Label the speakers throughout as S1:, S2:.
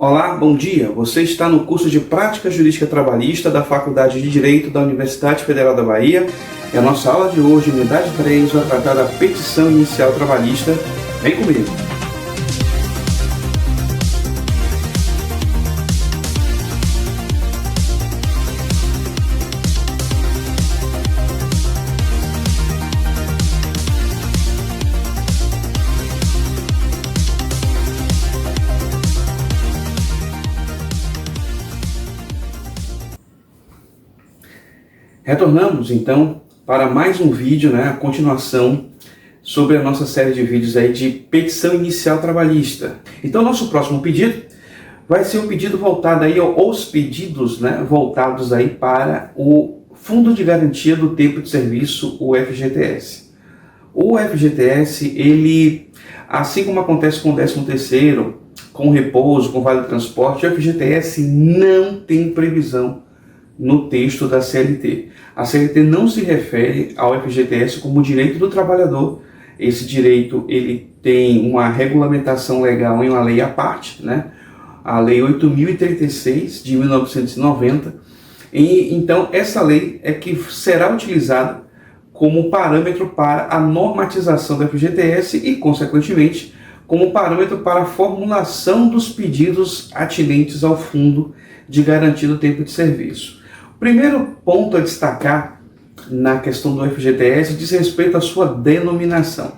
S1: Olá, bom dia. Você está no curso de Prática Jurídica Trabalhista da Faculdade de Direito da Universidade Federal da Bahia. E a nossa aula de hoje, unidade 3, vai tratar da petição inicial trabalhista. Vem comigo. Retornamos então para mais um vídeo, a continuação sobre a nossa série de vídeos aí de petição inicial trabalhista. Então nosso próximo pedido vai ser um pedido voltado aí aos pedidos, voltados aí para o Fundo de Garantia do Tempo de Serviço, o FGTS. O FGTS, ele, assim como acontece com o 13º, com o repouso, com o vale transporte, o FGTS não tem previsão no texto da CLT. A CLT não se refere ao FGTS como direito do trabalhador. Esse direito ele tem uma regulamentação legal em uma lei à parte, a Lei 8.036 de 1990. E então essa lei é que será utilizada como parâmetro para a normatização do FGTS e, consequentemente, como parâmetro para a formulação dos pedidos atinentes ao Fundo de Garantia do Tempo de Serviço. O primeiro ponto a destacar na questão do FGTS diz respeito à sua denominação.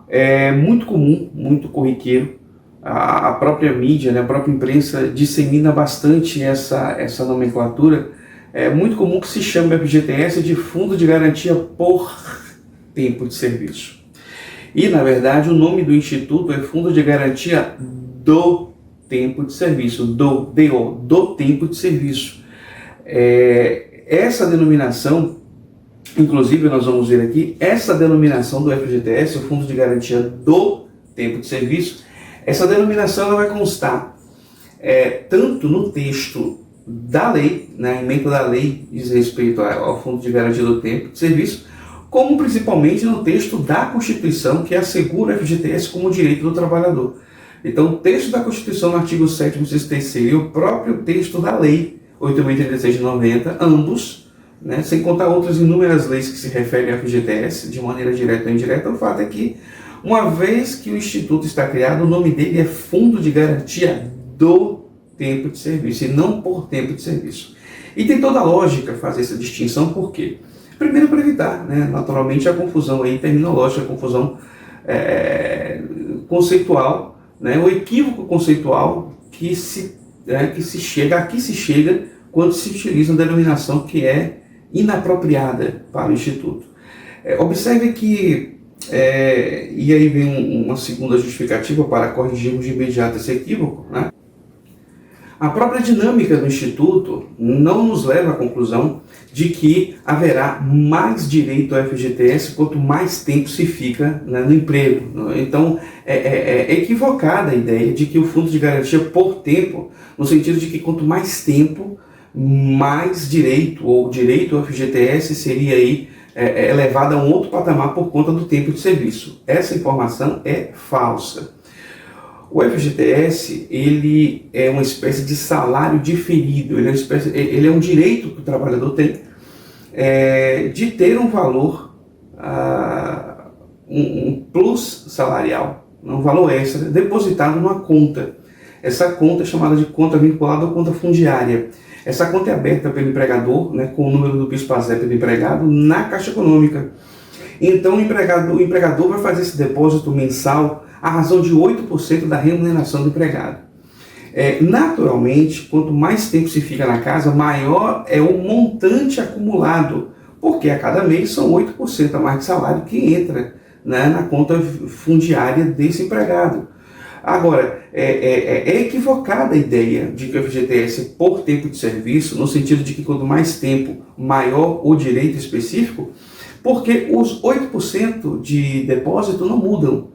S1: É muito comum, muito corriqueiro, a própria mídia, a própria imprensa dissemina bastante essa nomenclatura. É muito comum que se chame o FGTS de Fundo de Garantia por Tempo de Serviço. E, na verdade, o nome do Instituto é Fundo de Garantia do Tempo de Serviço, do Tempo de Serviço. Essa denominação, inclusive nós vamos ver aqui, essa denominação do FGTS, o Fundo de Garantia do Tempo de Serviço, essa denominação ela vai constar tanto no texto da lei, na emenda da lei diz respeito ao Fundo de Garantia do Tempo de Serviço, como principalmente no texto da Constituição, que assegura o FGTS como direito do trabalhador. Então, o texto da Constituição, no artigo 7º, inciso 3º, e o próprio texto da lei 8.036 de 90, ambos, sem contar outras inúmeras leis que se referem ao FGTS, de maneira direta ou indireta, o fato é que, uma vez que o Instituto está criado, o nome dele é Fundo de Garantia do Tempo de Serviço, e não por tempo de serviço. E tem toda a lógica fazer essa distinção, por quê? Primeiro, para evitar, naturalmente, a confusão aí, terminológica, a confusão conceitual, o equívoco conceitual que se chega quando se utiliza uma denominação que é inapropriada para o Instituto. Observe que, e aí vem uma segunda justificativa para corrigirmos de imediato esse equívoco, A própria dinâmica do Instituto não nos leva à conclusão de que haverá mais direito ao FGTS quanto mais tempo se fica no emprego. Então, é equivocada a ideia de que o Fundo de Garantia por tempo, no sentido de que quanto mais tempo, mais direito, ou direito ao FGTS seria aí elevado a um outro patamar por conta do tempo de serviço. Essa informação é falsa. O FGTS, ele é uma espécie de salário diferido, ele é um direito que o trabalhador tem de ter um valor, um plus salarial, um valor extra, depositado numa conta. Essa conta é chamada de conta vinculada ou conta fundiária. Essa conta é aberta pelo empregador, com o número do PIS/PASEP do empregado, na Caixa Econômica. Então o empregador vai fazer esse depósito mensal à razão de 8% da remuneração do empregado. Naturalmente, quanto mais tempo se fica na casa, maior é o montante acumulado, porque a cada mês são 8% a mais de salário que entra na conta fundiária desse empregado. Agora, é equivocada a ideia de que o FGTS é por tempo de serviço, no sentido de que quanto mais tempo, maior o direito específico, porque os 8% de depósito não mudam.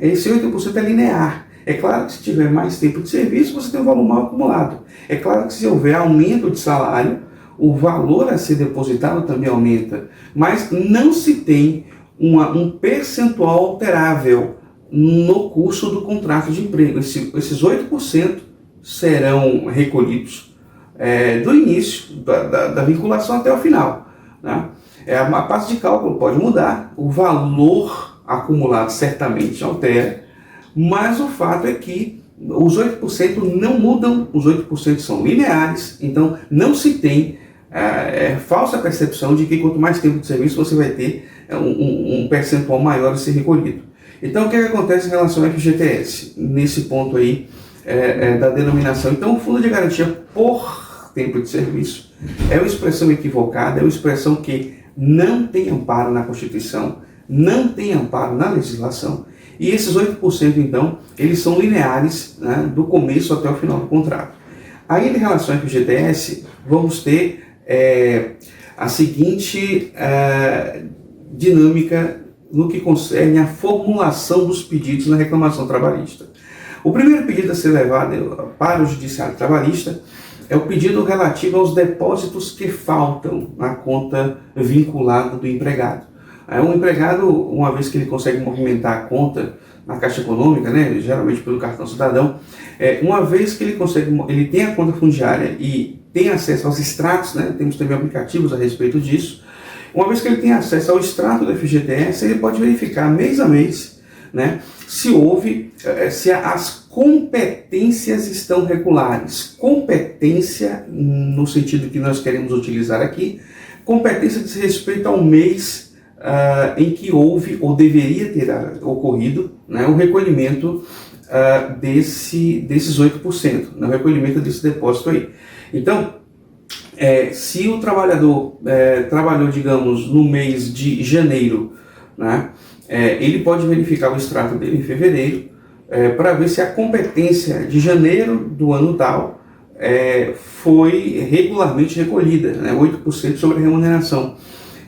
S1: Esse 8% é linear. É claro que se tiver mais tempo de serviço, você tem um valor mal acumulado. É claro que se houver aumento de salário, o valor a ser depositado também aumenta. Mas não se tem um percentual alterável no curso do contrato de emprego. Esses 8% serão recolhidos do início da vinculação até o final, né? A parte de cálculo pode mudar, o valor acumulado certamente altera, mas o fato é que os 8% não mudam, os 8% são lineares, então não se tem falsa percepção de que quanto mais tempo de serviço você vai ter um percentual maior a ser recolhido. Então o que acontece em relação ao FGTS, nesse ponto aí da denominação? Então o fundo de garantia por tempo de serviço é uma expressão equivocada, é uma expressão que não tem amparo na Constituição, não tem amparo na legislação, e esses 8% então, eles são lineares, né, do começo até o final do contrato. Ainda em relação ao FGTS, vamos ter a seguinte dinâmica no que concerne a formulação dos pedidos na reclamação trabalhista. O primeiro pedido a ser levado para o Judiciário Trabalhista é o pedido relativo aos depósitos que faltam na conta vinculada do empregado. O empregado, uma vez que ele consegue movimentar a conta na Caixa Econômica, né, geralmente pelo cartão cidadão, uma vez que ele tem a conta fundiária e tem acesso aos extratos, né, temos também aplicativos a respeito disso, uma vez que ele tem acesso ao extrato do FGTS, ele pode verificar mês a mês, né, se as competências estão regulares. Competência, no sentido que nós queremos utilizar aqui, competência diz respeito ao mês em que houve ou deveria ter ocorrido, né, o recolhimento desses 8%, né, o recolhimento desse depósito aí. Então, se o trabalhador trabalhou, digamos, no mês de janeiro, né, ele pode verificar o extrato dele em fevereiro, para ver se a competência de janeiro do ano tal foi regularmente recolhida, né, 8% sobre a remuneração.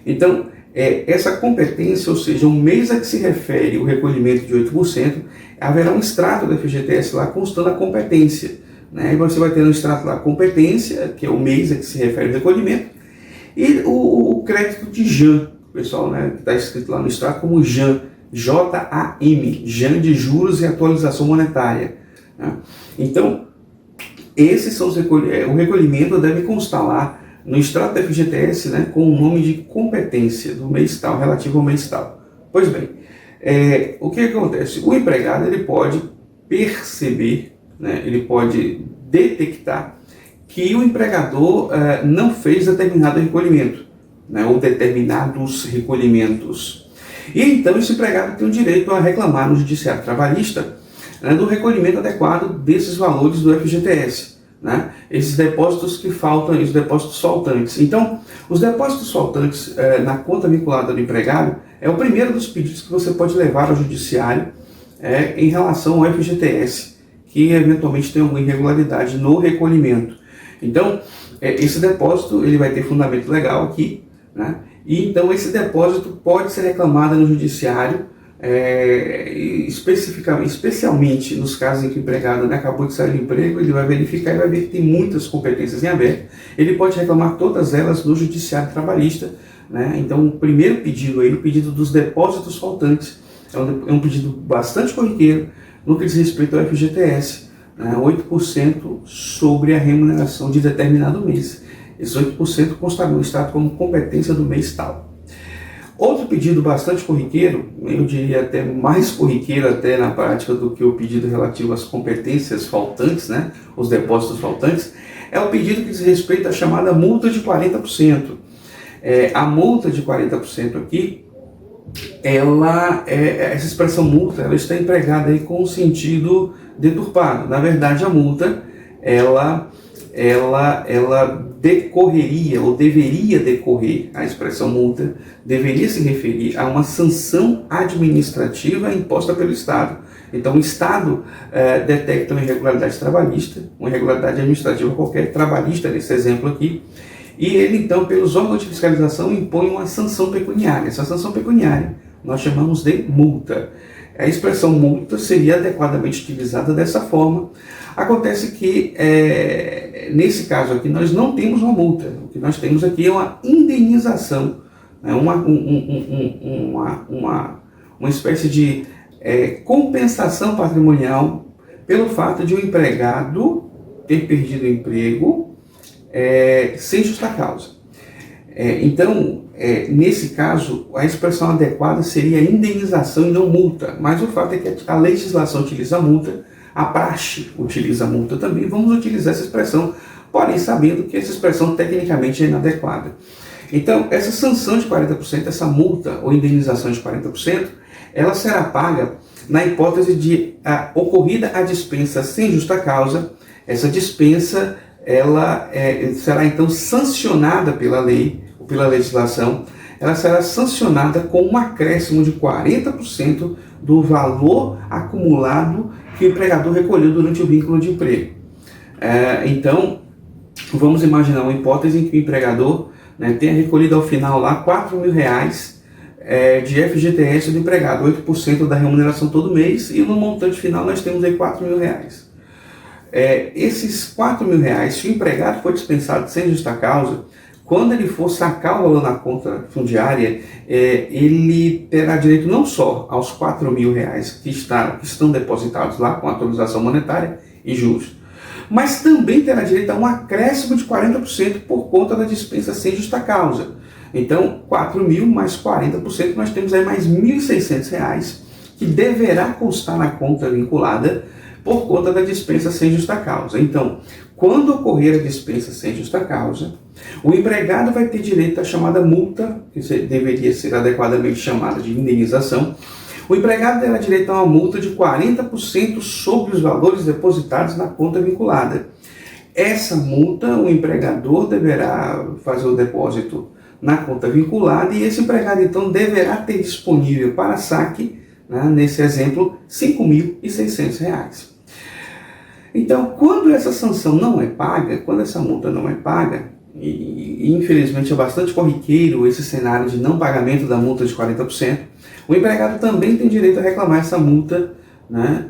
S1: Então, essa competência, ou seja, o mês a que se refere o recolhimento de 8%, haverá um extrato do FGTS lá constando a competência, né? E você vai ter no extrato lá a competência, que é o mês a que se refere o recolhimento, e o crédito de JAM, pessoal, né, que está escrito lá no extrato como JAM, J-A-M, JAM de juros e atualização monetária, né? Então, esses são o recolhimento deve constar lá no extrato da FGTS, né, com o nome de competência do mês tal, relativo ao mês tal. Pois bem, o que acontece? O empregado ele pode perceber, né, ele pode detectar que o empregador não fez determinado recolhimento, né, ou determinados recolhimentos. E então esse empregado tem o direito a reclamar no Judiciário Trabalhista, né, do recolhimento adequado desses valores do FGTS. Né? Esses depósitos que faltam, os depósitos faltantes. Então, os depósitos faltantes na conta vinculada do empregado é o primeiro dos pedidos que você pode levar ao judiciário em relação ao FGTS, que eventualmente tem alguma irregularidade no recolhimento. Então, esse depósito ele vai ter fundamento legal aqui, né? E então esse depósito pode ser reclamado no judiciário, especialmente nos casos em que o empregado, né, acabou de sair do emprego, ele vai verificar e vai ver que tem muitas competências em aberto, ele pode reclamar todas elas no Judiciário Trabalhista, né? Então o primeiro pedido aí, o pedido dos depósitos faltantes, é um pedido bastante corriqueiro no que diz respeito ao FGTS, né, 8% sobre a remuneração de determinado mês. Esses 8% constarão no extrato como competência do mês tal. Outro pedido bastante corriqueiro, eu diria até mais corriqueiro até na prática do que o pedido relativo às competências faltantes, né, os depósitos faltantes, é o pedido que diz respeito à chamada multa de 40%. A multa de 40% aqui, essa expressão multa, ela está empregada aí com um sentido deturpado. Na verdade, a multa, ela decorreria, ou deveria decorrer, a expressão multa, deveria se referir a uma sanção administrativa imposta pelo Estado. Então, o Estado detecta uma irregularidade trabalhista, uma irregularidade administrativa qualquer, trabalhista nesse exemplo aqui, e ele, então, pelos órgãos de fiscalização, impõe uma sanção pecuniária. Essa sanção pecuniária nós chamamos de multa. A expressão multa seria adequadamente utilizada dessa forma. Acontece que, nesse caso aqui, nós não temos uma multa. O que nós temos aqui é uma indenização, né? uma espécie de compensação patrimonial pelo fato de o empregado ter perdido o emprego sem justa causa. Então, nesse caso, a expressão adequada seria indenização e não multa, mas o fato é que a legislação utiliza multa, a praxe utiliza multa também, vamos utilizar essa expressão, porém sabendo que essa expressão tecnicamente é inadequada. Então, essa sanção de 40%, essa multa ou indenização de 40%, ela será paga na hipótese de ocorrida a dispensa sem justa causa. Essa dispensa ela será então sancionada pela lei, ou pela legislação, ela será sancionada com um acréscimo de 40% do valor acumulado que o empregador recolheu durante o vínculo de emprego. Então, vamos imaginar uma hipótese em que o empregador tenha recolhido ao final lá R$4.000 de FGTS do empregado, 8% da remuneração todo mês, e no montante final nós temos aí R$4.000. Esses R$4.000, se o empregado for dispensado sem justa causa, quando ele for sacar o valor na conta fundiária, ele terá direito não só aos R$4.000 que estão depositados lá com atualização monetária e juros, mas também terá direito a um acréscimo de 40% por conta da dispensa sem justa causa. Então, 4.000 mais 40%, nós temos aí mais R$1.600 que deverá constar na conta vinculada por conta da dispensa sem justa causa. Então, quando ocorrer a dispensa sem justa causa, o empregado vai ter direito à chamada multa, que deveria ser adequadamente chamada de indenização. O empregado terá direito a uma multa de 40% sobre os valores depositados na conta vinculada. Essa multa, o empregador deverá fazer o depósito na conta vinculada e esse empregado, então, deverá ter disponível para saque, nesse exemplo, R$5.600. Então, quando essa sanção não é paga, quando essa multa não é paga, e infelizmente é bastante corriqueiro esse cenário de não pagamento da multa de 40%, o empregado também tem direito a reclamar essa multa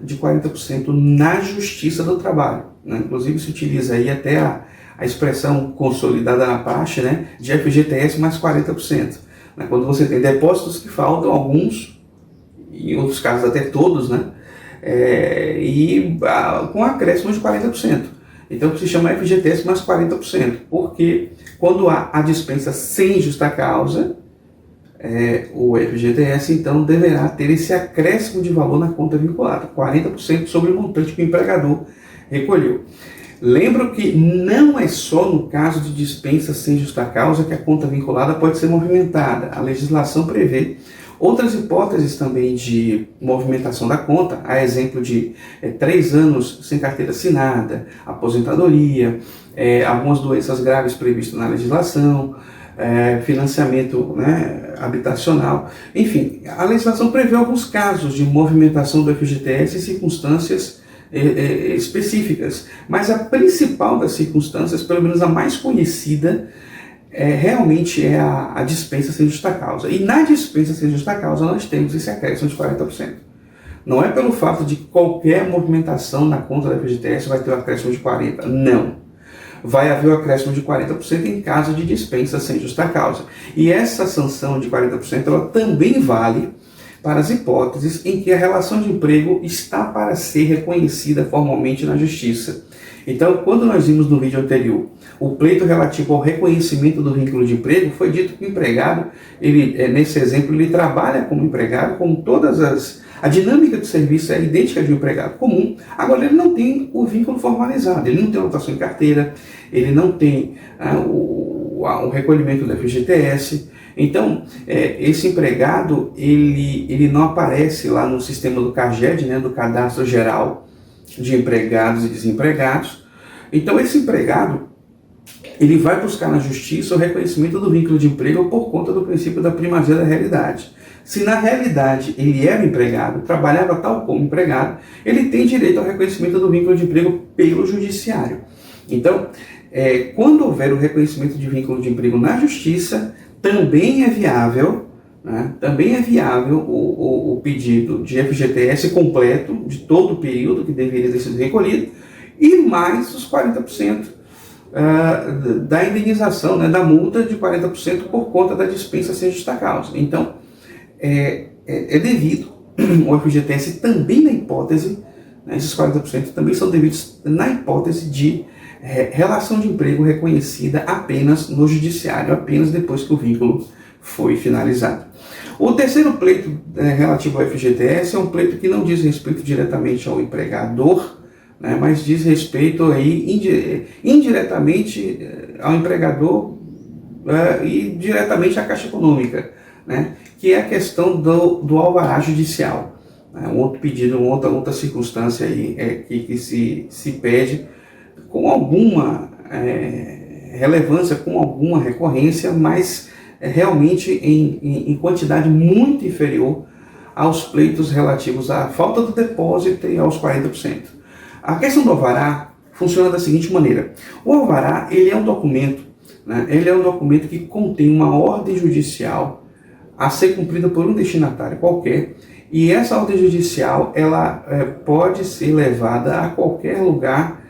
S1: de 40% na Justiça do Trabalho. Inclusive se utiliza aí até a expressão consolidada na praxe de FGTS mais 40%. Quando você tem depósitos que faltam, alguns, em outros casos até todos, com acréscimo de 40%. Então se chama FGTS mais 40%, porque quando há a dispensa sem justa causa, o FGTS então deverá ter esse acréscimo de valor na conta vinculada, 40% sobre o montante que o empregador recolheu. Lembro que não é só no caso de dispensa sem justa causa que a conta vinculada pode ser movimentada. A legislação prevê outras hipóteses também de movimentação da conta, a exemplo de 3 anos sem carteira assinada, aposentadoria, algumas doenças graves previstas na legislação, financiamento habitacional. Enfim, a legislação prevê alguns casos de movimentação do FGTS em circunstâncias específicas, mas a principal das circunstâncias, pelo menos a mais conhecida, realmente é a dispensa sem justa causa. E na dispensa sem justa causa nós temos esse acréscimo de 40%. Não é pelo fato de qualquer movimentação na conta da FGTS vai ter um acréscimo de 40%. Não. Vai haver o acréscimo de 40% em caso de dispensa sem justa causa. E essa sanção de 40% ela também vale para as hipóteses em que a relação de emprego está para ser reconhecida formalmente na Justiça. Então, quando nós vimos no vídeo anterior o pleito relativo ao reconhecimento do vínculo de emprego, foi dito que o empregado, nesse exemplo, ele trabalha como empregado, com a dinâmica de serviço é idêntica de um empregado comum, agora ele não tem o vínculo formalizado, ele não tem anotação em carteira, ele não tem o recolhimento do FGTS. Então, esse empregado, ele não aparece lá no sistema do CAGED, do Cadastro Geral de Empregados e Desempregados. Então, esse empregado, ele vai buscar na Justiça o reconhecimento do vínculo de emprego por conta do princípio da primazia da realidade. Se na realidade ele era empregado, trabalhava tal como empregado, ele tem direito ao reconhecimento do vínculo de emprego pelo Judiciário. Então, quando houver o reconhecimento de vínculo de emprego na Justiça, também é viável, o pedido de FGTS completo de todo o período que deveria ter sido recolhido e mais os 40% da indenização, da multa de 40% por conta da dispensa sem justa causa. Então, é devido o FGTS também na hipótese né, esses 40% também são devidos na hipótese de relação de emprego reconhecida apenas no judiciário, apenas depois que o vínculo foi finalizado. O terceiro pleito relativo ao FGTS é um pleito que não diz respeito diretamente ao empregador, né, mas diz respeito aí indiretamente ao empregador e diretamente à Caixa Econômica, né, que é a questão do alvará judicial. Um outro pedido, outra circunstância aí que se pede com alguma relevância, com alguma recorrência, mas realmente em quantidade muito inferior aos pleitos relativos à falta do depósito e aos 40%. A questão do alvará funciona da seguinte maneira. O alvará, ele é um documento, né? Ele é um documento que contém uma ordem judicial a ser cumprida por um destinatário qualquer, e essa ordem judicial ela pode ser levada a qualquer lugar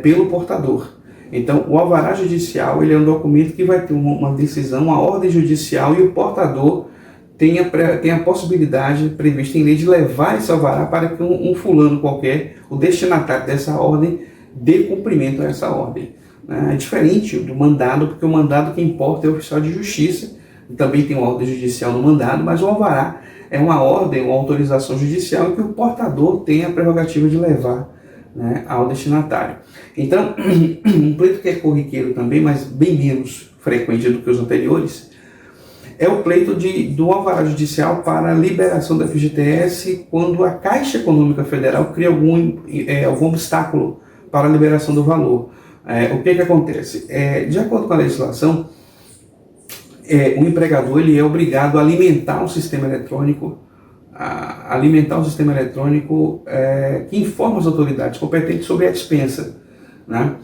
S1: pelo portador. Então, o alvará judicial ele é um documento que vai ter uma decisão, uma ordem judicial, e o portador tem a possibilidade prevista em lei de levar esse alvará para que um fulano qualquer, o destinatário dessa ordem, dê cumprimento a essa ordem. É diferente do mandado, porque o mandado que importa é o oficial de justiça, também tem uma ordem judicial no mandado, mas o alvará é uma ordem, uma autorização judicial que o portador tem a prerrogativa de levar, né, ao destinatário. Então, um pleito que é corriqueiro também, mas bem menos frequente do que os anteriores, é o pleito do alvará judicial para a liberação da FGTS quando a Caixa Econômica Federal cria algum obstáculo para a liberação do valor. O que acontece? De acordo com a legislação, o empregador ele é obrigado a alimentar um sistema eletrônico, que informa as autoridades competentes sobre a dispensa, né?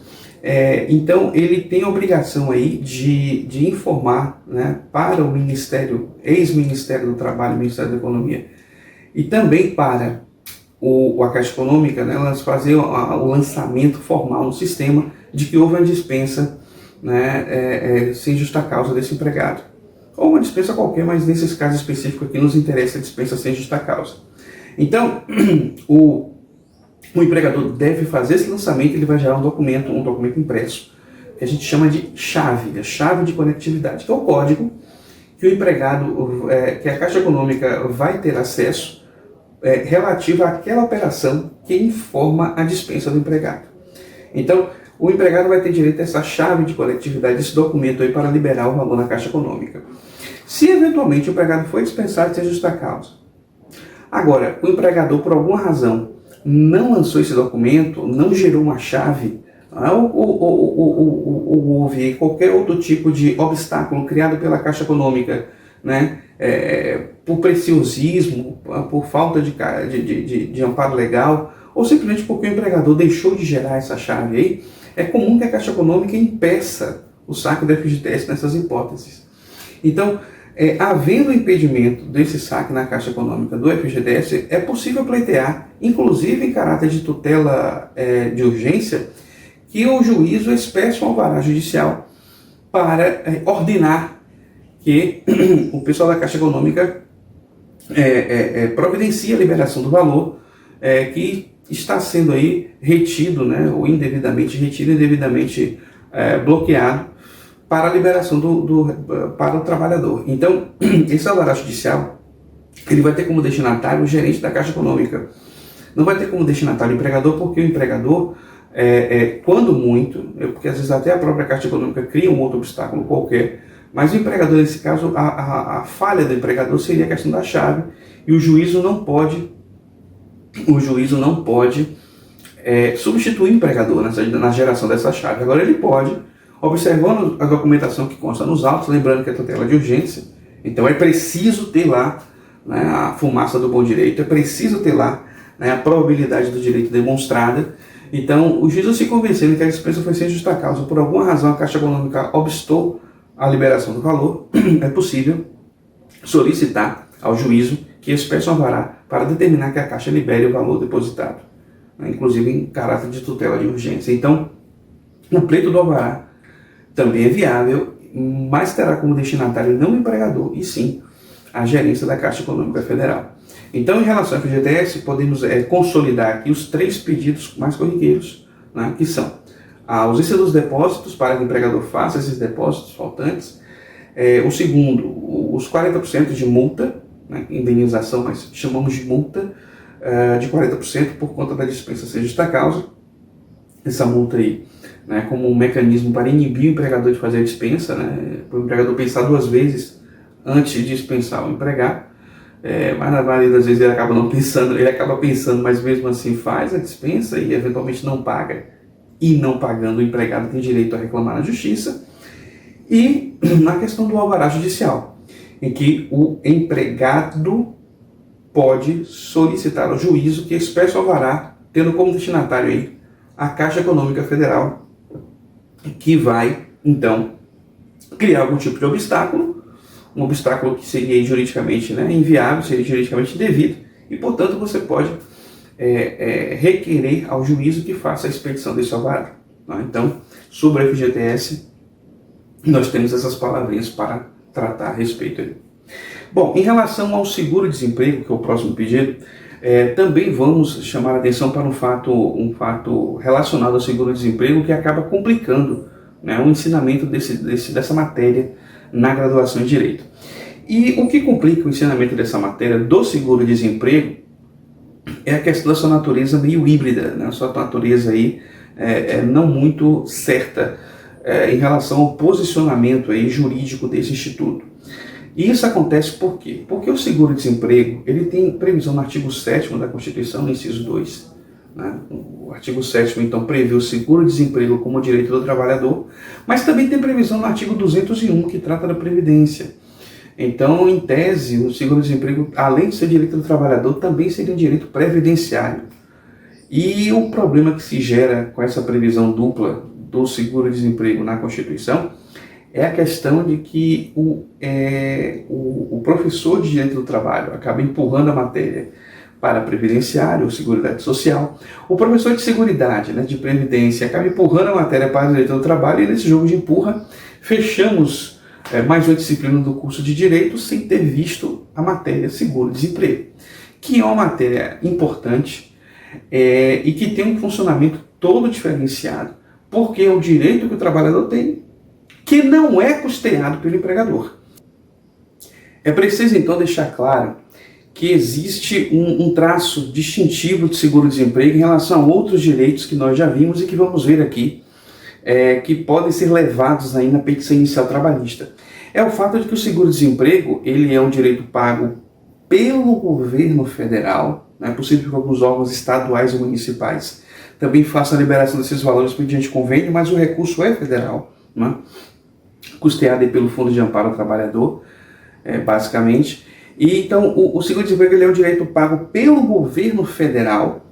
S1: Então, ele tem a obrigação aí de informar, né, para o Ministério, ex-Ministério do Trabalho, Ministério da Economia, e também para a Caixa Econômica, né, elas fazer o lançamento formal no sistema de que houve uma dispensa, né, sem justa causa desse empregado. Ou uma dispensa qualquer, mas nesses casos específicos aqui nos interessa a dispensa sem justa causa. Então, o empregador deve fazer esse lançamento, ele vai gerar um documento impresso, que a gente chama de chave, a chave de conectividade, que é o código que o empregado, que a Caixa Econômica vai ter acesso relativo àquela operação que informa a dispensa do empregado. Então, o empregado vai ter direito a essa chave de conectividade, esse documento aí para liberar o valor na Caixa Econômica. Se eventualmente o empregado foi dispensado sem justa causa, agora, o empregador, por alguma razão, não lançou esse documento, não gerou uma chave, ou houve qualquer outro tipo de obstáculo criado pela Caixa Econômica, né, por preciosismo, por falta de amparo legal, ou simplesmente porque o empregador deixou de gerar essa chave aí, é comum que a Caixa Econômica impeça o saque do FGTS nessas hipóteses. Então, havendo impedimento desse saque na Caixa Econômica do FGTS, é possível pleitear, inclusive em caráter de tutela de urgência, que o juízo expresse um alvará judicial para ordenar que o pessoal da Caixa Econômica providencie a liberação do valor que está sendo aí retido, né, ou indevidamente retido, indevidamente bloqueado, para a liberação para o trabalhador. Então, esse alvará judicial, ele vai ter como destinatário o gerente da Caixa Econômica. Não vai ter como destinatário o empregador, porque o empregador, quando muito, porque às vezes até a própria Caixa Econômica cria um outro obstáculo qualquer, mas o empregador, nesse caso, a falha do empregador seria a questão da chave, e o juízo não pode substituir o empregador na geração dessa chave. Agora ele pode, observando a documentação que consta nos autos, lembrando que é tutela de urgência, então é preciso ter lá, né, a fumaça do bom direito, é preciso ter lá, né, a probabilidade do direito demonstrada. Então, o juiz, se convencendo que a dispensa foi sem justa causa, por alguma razão a Caixa Econômica obstou a liberação do valor, é possível solicitar ao juízo que expresse um alvará para determinar que a Caixa libere o valor depositado, né, inclusive em caráter de tutela de urgência. Então, o pleito do alvará também é viável, mas terá como destinatário não o empregador, e sim a gerência da Caixa Econômica Federal. Então, em relação ao FGTS, podemos consolidar aqui os 3 pedidos mais corriqueiros, né, que são a ausência dos depósitos para que o empregador faça esses depósitos faltantes. O segundo, os 40% de multa, né, indenização, mas chamamos de multa, de 40% por conta da dispensa sem justa causa. Essa multa aí, né, como um mecanismo para inibir o empregador de fazer a dispensa, né, para o empregador pensar 2 vezes antes de dispensar o empregado. Mas na maioria das vezes ele acaba não pensando, ele acaba pensando, mas mesmo assim faz a dispensa e eventualmente não paga. E não pagando, o empregado tem direito a reclamar na justiça. E na questão do alvará judicial, em que o empregado pode solicitar ao juízo que expresse o alvará, tendo como destinatário aí a Caixa Econômica Federal, que vai, então, criar algum tipo de obstáculo, um obstáculo que seria juridicamente, né, inviável, seria juridicamente indevido, e, portanto, você pode requerer ao juízo que faça a expedição desse alvará. Tá? Então, sobre o FGTS, nós temos essas palavrinhas para tratar a respeito aí. Bom, em relação ao seguro-desemprego, que é o próximo pedido, também vamos chamar a atenção para um fato relacionado ao seguro-desemprego que acaba complicando, né, o ensinamento dessa matéria na graduação em Direito. E o que complica o ensinamento dessa matéria do seguro-desemprego é a questão da sua natureza meio híbrida, né, a sua natureza aí não muito certa em relação ao posicionamento aí jurídico desse instituto. E isso acontece por quê? Porque o seguro-desemprego, ele tem previsão no artigo 7º da Constituição, no inciso 2. Né? O artigo 7º, então, prevê o seguro-desemprego como direito do trabalhador, mas também tem previsão no artigo 201, que trata da Previdência. Então, em tese, o seguro-desemprego, além de ser direito do trabalhador, também seria um direito previdenciário. E o problema que se gera com essa previsão dupla do seguro-desemprego na Constituição é a questão de que o professor de direito do trabalho acaba empurrando a matéria para previdenciário ou seguridade social, o professor de seguridade, né, de previdência, acaba empurrando a matéria para o direito do trabalho, e nesse jogo de empurra, fechamos mais uma disciplina do curso de Direito sem ter visto a matéria seguro-desemprego, que é uma matéria importante e que tem um funcionamento todo diferenciado, porque é o direito que o trabalhador tem, que não é custeado pelo empregador. É preciso, então, deixar claro que existe um traço distintivo de seguro-desemprego em relação a outros direitos que nós já vimos e que vamos ver aqui, que podem ser levados aí na petição inicial trabalhista. É o fato de que o seguro-desemprego, ele é um direito pago pelo governo federal, é possível que alguns órgãos estaduais ou municipais também façam a liberação desses valores mediante convênio, mas o recurso é federal, né? Custeado aí pelo Fundo de Amparo ao Trabalhador, basicamente. E então o seguro-desemprego ele é um direito pago pelo governo federal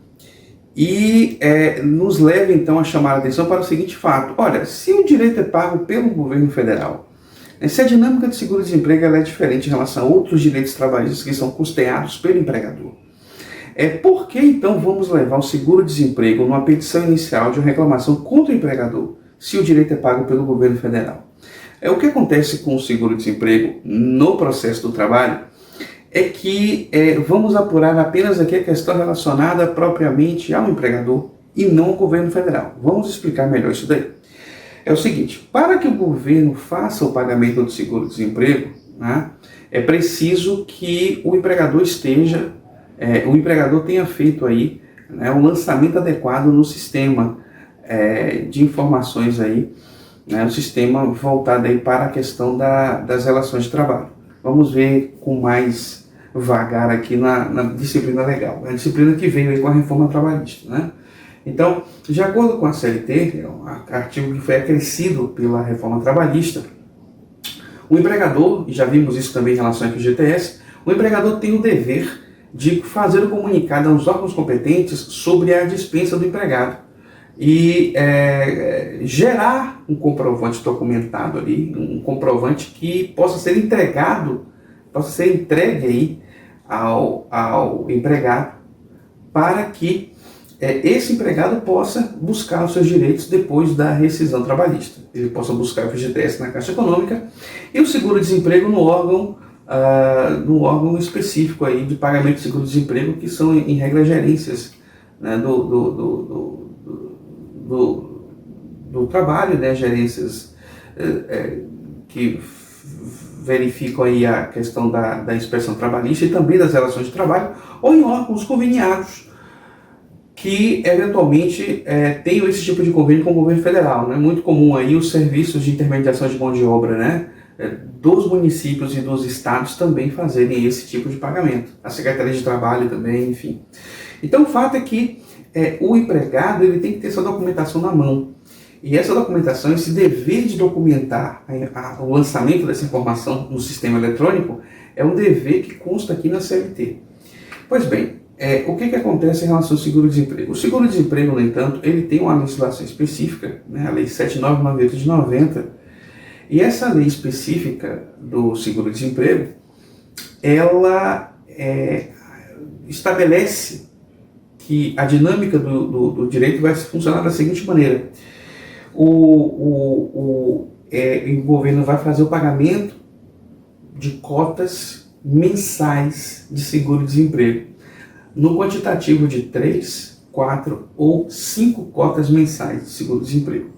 S1: e nos leva então a chamar a atenção para o seguinte fato: olha, se o direito é pago pelo governo federal, se a dinâmica de seguro-desemprego ela é diferente em relação a outros direitos trabalhistas que são custeados pelo empregador, por que então vamos levar o seguro-desemprego numa petição inicial de uma reclamação contra o empregador se o direito é pago pelo governo federal? O que acontece com o seguro-desemprego no processo do trabalho é que vamos apurar apenas aqui a questão relacionada propriamente ao empregador e não ao governo federal. Vamos explicar melhor isso daí. É o seguinte: para que o governo faça o pagamento do seguro-desemprego, né, é preciso que o empregador tenha feito aí, né, um lançamento adequado no sistema de informações aí, né, o sistema voltado aí para a questão das relações de trabalho. Vamos ver com mais vagar aqui na disciplina legal, a disciplina que veio aí com a reforma trabalhista, né? Então, de acordo com a CLT, um artigo que foi acrescido pela reforma trabalhista, o empregador, e já vimos isso também em relação ao FGTS, o empregador tem o dever de fazer o comunicado aos órgãos competentes sobre a dispensa do empregado e gerar um comprovante documentado ali, um comprovante que possa ser entregue aí ao empregado, para que esse empregado possa buscar os seus direitos depois da rescisão trabalhista. Ele possa buscar o FGTS na Caixa Econômica e o seguro-desemprego no órgão no órgão específico aí de pagamento de seguro-desemprego, que são, em regra, gerências, né, do trabalho, né, gerências que verificam aí a questão da inspeção trabalhista e também das relações de trabalho, ou em órgãos conveniados que eventualmente tenham esse tipo de convênio com o governo federal. É muito comum aí os serviços de intermediação de mão de obra, né, dos municípios e dos estados também fazerem esse tipo de pagamento. A Secretaria de Trabalho também, enfim. Então o fato é que o empregado ele tem que ter essa documentação na mão. E essa documentação, esse dever de documentar o lançamento dessa informação no sistema eletrônico, é um dever que consta aqui na CLT. Pois bem, o que acontece em relação ao seguro-desemprego? O seguro-desemprego, no entanto, ele tem uma legislação específica, né, a Lei 7998 de 90, e essa lei específica do seguro-desemprego, ela estabelece que a dinâmica do direito vai funcionar da seguinte maneira. O governo vai fazer o pagamento de cotas mensais de seguro-desemprego, no quantitativo de 3, 4 ou 5 cotas mensais de seguro-desemprego.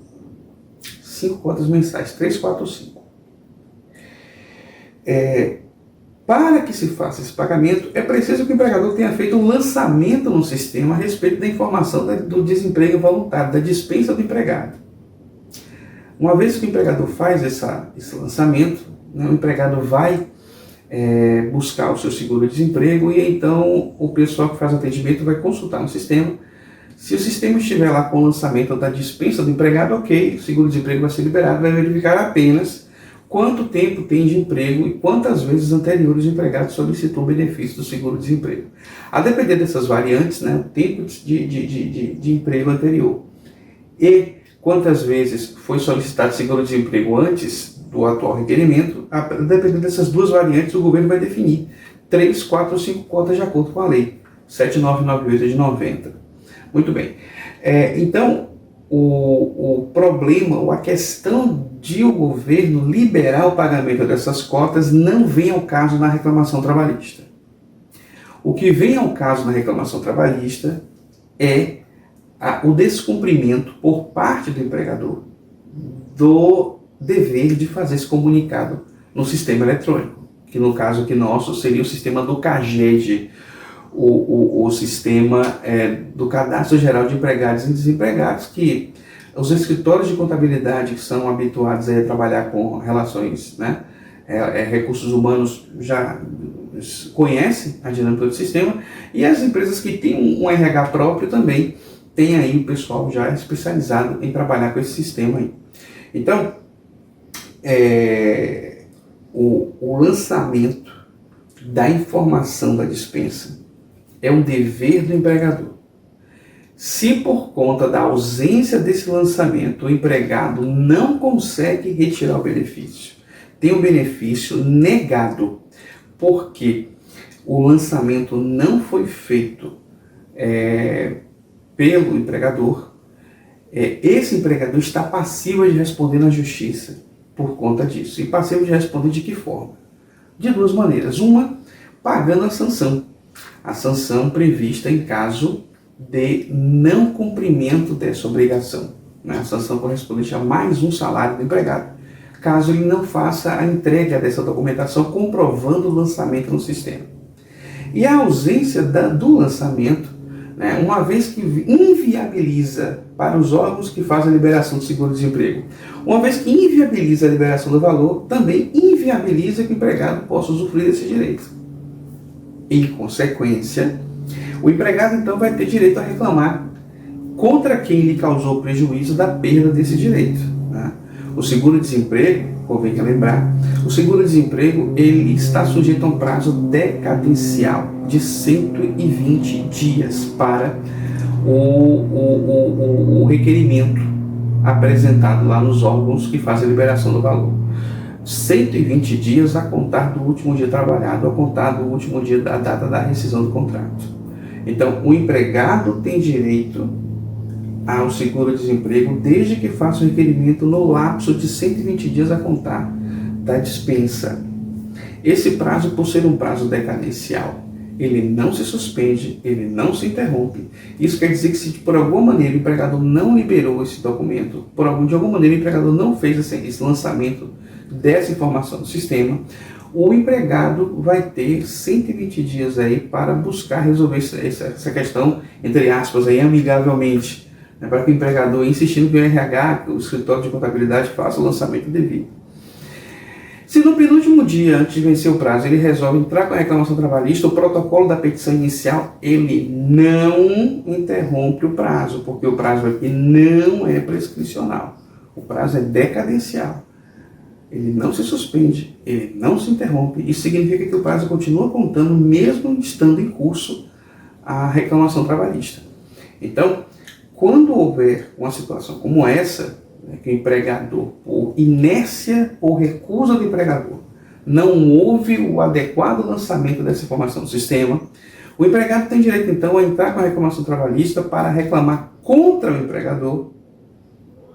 S1: 5 cotas mensais, 3, 4 ou 5. Para que se faça esse pagamento, é preciso que o empregador tenha feito um lançamento no sistema a respeito da informação do desemprego voluntário, da dispensa do empregado. Uma vez que o empregador faz esse lançamento, né, o empregado vai buscar o seu seguro-desemprego e então o pessoal que faz o atendimento vai consultar no sistema. Se o sistema estiver lá com o lançamento da dispensa do empregado, ok, o seguro-desemprego vai ser liberado, vai verificar apenas quanto tempo tem de emprego e quantas vezes anteriores o empregado solicitou o benefício do seguro-desemprego. A depender dessas variantes, né, o tempo de emprego anterior e quantas vezes foi solicitado seguro-desemprego antes do atual requerimento, dependendo dessas duas variantes, o governo vai definir 3, 4 ou 5 cotas de acordo com a lei 7998 de 90. Muito bem. Então, o problema, ou a questão de o governo liberar o pagamento dessas cotas não vem ao caso na reclamação trabalhista. O que vem ao caso na reclamação trabalhista é o descumprimento por parte do empregador do dever de fazer esse comunicado no sistema eletrônico, que no caso aqui nosso seria o sistema do CAGED, o sistema do Cadastro Geral de Empregados e Desempregados, que os escritórios de contabilidade que são habituados a trabalhar com relações, né, recursos humanos já conhecem a dinâmica do sistema, e as empresas que têm um RH próprio também tem aí o pessoal já especializado em trabalhar com esse sistema aí. Então, o lançamento da informação da dispensa é um dever do empregador. Se por conta da ausência desse lançamento o empregado não consegue retirar o benefício, tem o benefício negado, porque o lançamento não foi feito pelo empregador, esse empregador está passivo de responder na justiça por conta disso. E passivo de responder de que forma? De duas maneiras. Uma, pagando a sanção. A sanção prevista em caso de não cumprimento dessa obrigação. A sanção correspondente a mais um salário do empregado, caso ele não faça a entrega dessa documentação comprovando o lançamento no sistema. E a ausência do lançamento, né, uma vez que inviabiliza para os órgãos que fazem a liberação do seguro-desemprego, uma vez que inviabiliza a liberação do valor, também inviabiliza que o empregado possa usufruir desse direito. Em consequência, o empregado então vai ter direito a reclamar contra quem lhe causou prejuízo da perda desse direito. Né? O seguro-desemprego, convém lembrar, o seguro-desemprego ele está sujeito a um prazo decadencial de 120 dias para o requerimento apresentado lá nos órgãos que fazem a liberação do valor. 120 dias a contar do último dia trabalhado, a contar do último dia da data da rescisão do contrato. Então, o empregado tem direito ao seguro-desemprego desde que faça o requerimento no lapso de 120 dias a contar da dispensa. Esse prazo, por ser um prazo decadencial, ele não se suspende, ele não se interrompe. Isso quer dizer que se por alguma maneira o empregador não liberou esse documento, de alguma maneira o empregador não fez esse lançamento dessa informação no sistema, o empregado vai ter 120 dias aí para buscar resolver essa questão, entre aspas, aí, amigavelmente, né, para que o empregador, insistindo que o RH, o escritório de contabilidade, faça o lançamento devido. Se no penúltimo dia, antes de vencer o prazo, ele resolve entrar com a reclamação trabalhista, o protocolo da petição inicial, ele não interrompe o prazo, porque o prazo aqui não é prescricional. O prazo é decadencial. Ele não se suspende, ele não se interrompe. Isso significa que o prazo continua contando, mesmo estando em curso a reclamação trabalhista. Então, quando houver uma situação como essa, que o empregador, por inércia ou recusa do empregador, não houve o adequado lançamento dessa informação no sistema, o empregado tem direito, então, a entrar com a reclamação trabalhista para reclamar contra o empregador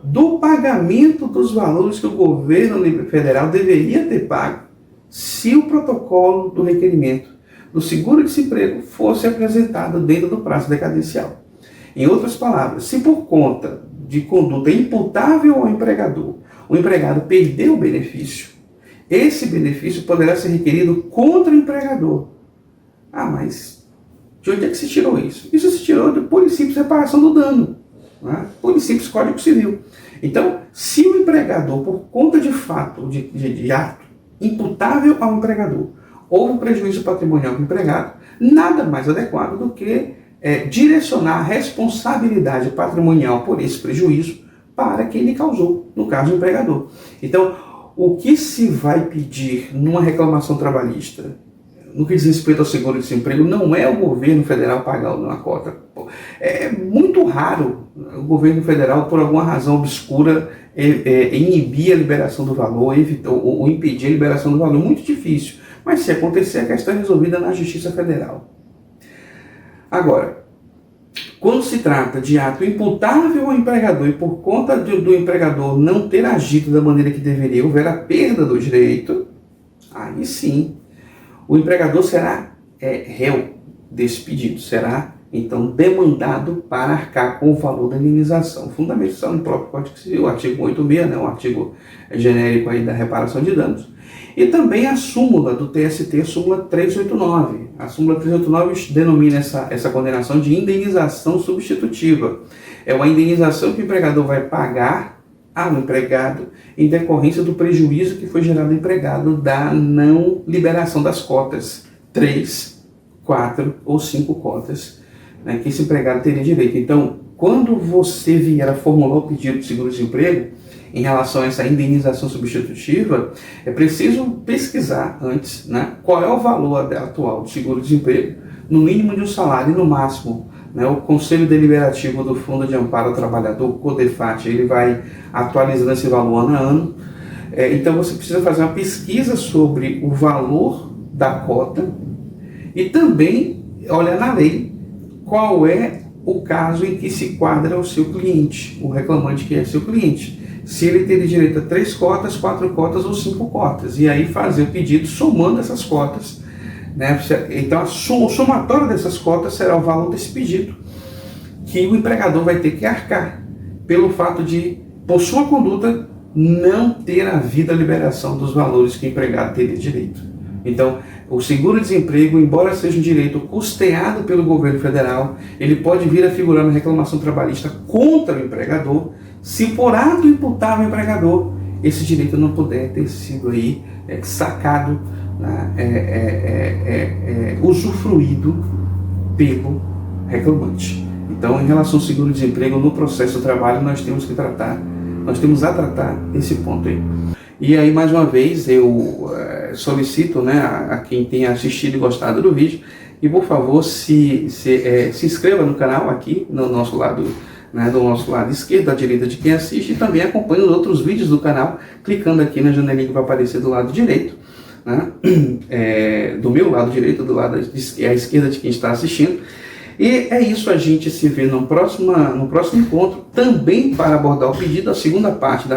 S1: do pagamento dos valores que o governo federal deveria ter pago se o protocolo do requerimento do seguro-desemprego fosse apresentado dentro do prazo decadencial. Em outras palavras, se por conta de conduta imputável ao empregador, o empregado perdeu o benefício, esse benefício poderá ser requerido contra o empregador. Ah, mas de onde é que se tirou isso? Isso se tirou do pura e simples reparação do dano, né? Pura e simples Código Civil. Então, se o empregador, por conta de fato, de ato imputável ao empregador, houve um prejuízo patrimonial do empregado, nada mais adequado do que direcionar a responsabilidade patrimonial por esse prejuízo para quem lhe causou, no caso o empregador. Então, o que se vai pedir numa reclamação trabalhista, no que diz respeito ao seguro-desemprego, não é o governo federal pagar uma cota. É muito raro o governo federal, por alguma razão obscura, inibir a liberação do valor, ou impedir a liberação do valor. Muito difícil. Mas se acontecer, a questão é resolvida na Justiça Federal. Agora, quando se trata de ato imputável ao empregador e por conta do empregador não ter agido da maneira que deveria, houver a perda do direito, aí sim, o empregador será réu desse pedido, será então demandado para arcar com o valor da indenização. Fundamento está no próprio Código Civil, o artigo 86, né, um artigo genérico aí da reparação de danos. E também a súmula do TST, a súmula 389. A súmula 389 denomina essa condenação de indenização substitutiva. É uma indenização que o empregador vai pagar ao empregado em decorrência do prejuízo que foi gerado ao empregado da não liberação das cotas, 3, 4 ou 5 cotas, né, que esse empregado teria direito. Então, quando você vier a formular o pedido de seguro-desemprego, em relação a essa indenização substitutiva, é preciso pesquisar antes, né, qual é o valor atual do seguro-desemprego, no mínimo de um salário e no máximo, né, o Conselho Deliberativo do Fundo de Amparo ao Trabalhador, o CODEFAT, ele vai atualizando esse valor ano a ano. Então você precisa fazer uma pesquisa sobre o valor da cota e também olhar na lei qual é o caso em que se enquadra o seu cliente, o reclamante que é seu cliente. Se ele teria direito a 3 cotas, 4 cotas ou 5 cotas. E aí fazer o pedido somando essas cotas, né? Então o somatório dessas cotas será o valor desse pedido, que o empregador vai ter que arcar, pelo fato de, por sua conduta, não ter havido a liberação dos valores que o empregado teria direito. Então, o seguro-desemprego, embora seja um direito custeado pelo governo federal, ele pode vir a figurar na reclamação trabalhista contra o empregador, se por ato imputável ao empregador, esse direito não puder ter sido aí sacado, né, usufruído pelo reclamante. Então, em relação ao seguro-desemprego, no processo do trabalho, nós temos a tratar esse ponto aí. E aí, mais uma vez, eu solicito, né, a quem tenha assistido e gostado do vídeo, e por favor, se inscreva no canal aqui, no nosso lado, né, do nosso lado esquerdo, à direita de quem assiste, e também acompanhe os outros vídeos do canal, clicando aqui na janelinha que vai aparecer do lado direito, né, do meu lado direito, do lado à esquerda de quem está assistindo. E é isso, a gente se vê no próximo encontro, também para abordar o pedido, a segunda parte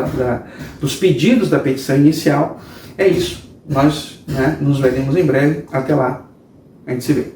S1: dos pedidos da petição inicial. É isso, nós, né, nos veremos em breve. Até lá, a gente se vê.